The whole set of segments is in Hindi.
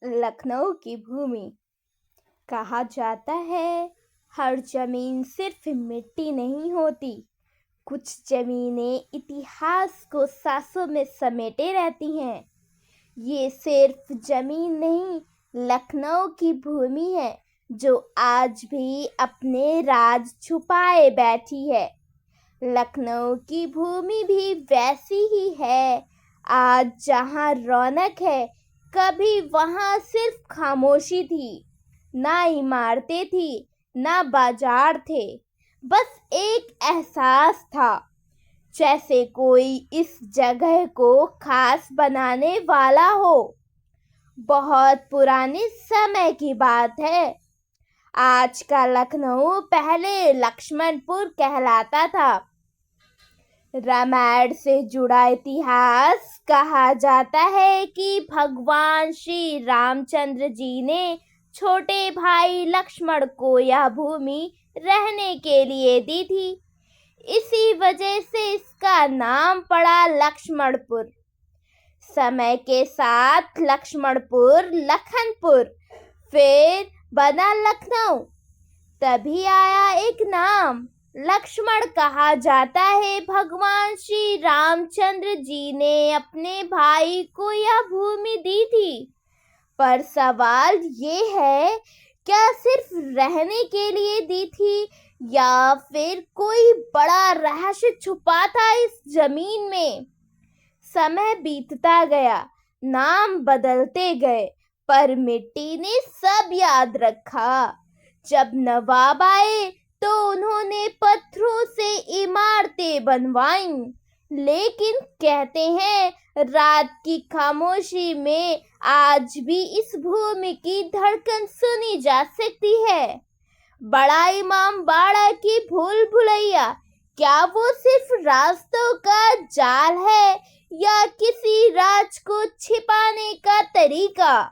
लखनऊ की भूमि। कहा जाता है हर जमीन सिर्फ मिट्टी नहीं होती, कुछ जमीनें इतिहास को सांसों में समेटे रहती हैं। ये सिर्फ जमीन नहीं, लखनऊ की भूमि है जो आज भी अपने राज छुपाए बैठी है। लखनऊ की भूमि भी वैसी ही है। आज जहाँ रौनक है, कभी वहाँ सिर्फ खामोशी थी। ना इमारतें थी, ना बाजार थे, बस एक एहसास था, जैसे कोई इस जगह को खास बनाने वाला हो। बहुत पुराने समय की बात है। आज का लखनऊ पहले लक्ष्मणपुर कहलाता था। रामायण से जुड़ा इतिहास कहा जाता है कि भगवान श्री रामचंद्र जी ने छोटे भाई लक्ष्मण को यह भूमि रहने के लिए दी थी। इसी वजह से इसका नाम पड़ा लक्ष्मणपुर। समय के साथ लक्ष्मणपुर लखनपुर फिर बना लखनऊ। तभी आया एक नाम। लक्ष्मण कहा जाता है भगवान श्री रामचंद्र जी ने अपने भाई को यह भूमि दी थी। पर सवाल ये है, क्या सिर्फ रहने के लिए दी थी या फिर कोई बड़ा रहस्य छुपा था इस जमीन में? समय बीतता गया, नाम बदलते गए, पर मिट्टी ने सब याद रखा। जब नवाब आए तो उन्होंने पत्थरों से इमारतें बनवाईं, लेकिन कहते हैं रात की खामोशी में आज भी इस भूमि की धड़कन सुनी जा सकती है। बड़ा इमाम बाड़ा की भूल भुलैया, क्या वो सिर्फ रास्तों का जाल है या किसी राज को छिपाने का तरीका?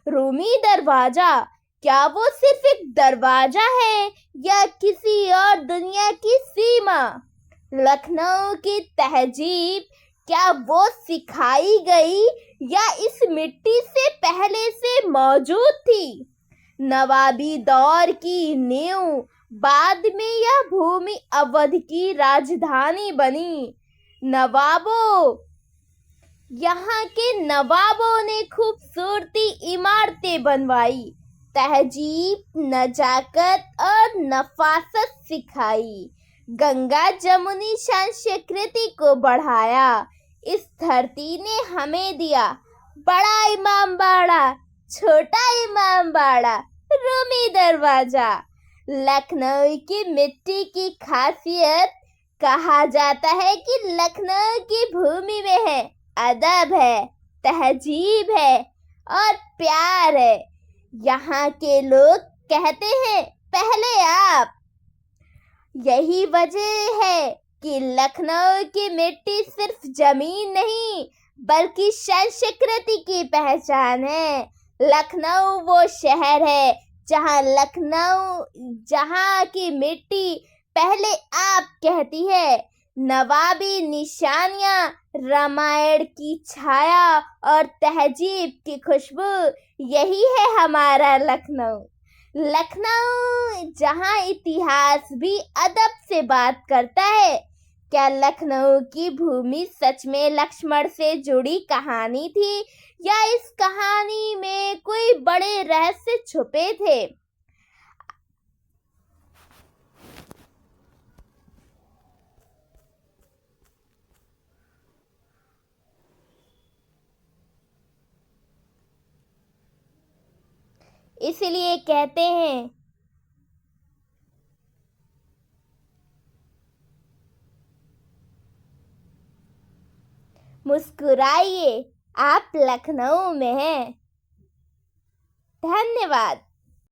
रूमी दरवाजा, क्या वो सिर्फ एक दरवाजा है या किसी और दुनिया की सीमा? लखनऊ की तहजीब, क्या वो सिखाई गई या इस मिट्टी से पहले से मौजूद थी? नवाबी दौर की नींव, बाद में यह भूमि अवध की राजधानी बनी। यहाँ के नवाबों ने खूबसूरती इमारतें बनवाई, तहजीब, नजाकत और नफासत सिखाई। गंगा जमुनी संस्कृति को बढ़ाया। इस धरती ने हमें दिया बड़ा इमाम बाड़ा, छोटा इमाम बाड़ा, रूमी दरवाजा। लखनऊ की मिट्टी की खासियत, कहा जाता है कि लखनऊ की भूमि में है अदब है, तहजीब है और प्यार है। यहाँ के लोग कहते हैं पहले आप। यही वजह है कि लखनऊ की मिट्टी सिर्फ जमीन नहीं, बल्कि संस्कृति की पहचान है। लखनऊ वो शहर है जहाँ की मिट्टी पहले आप कहती है। नवाबी निशानियां, रामायण की छाया और तहजीब की खुशबू, यही है हमारा लखनऊ। लखनऊ जहाँ इतिहास भी अदब से बात करता है। क्या लखनऊ की भूमि सच में लक्ष्मण से जुड़ी कहानी थी या इस कहानी में कोई बड़े रहस्य छुपे थे? इसलिए कहते हैं मुस्कुराइए, आप लखनऊ में हैं। धन्यवाद।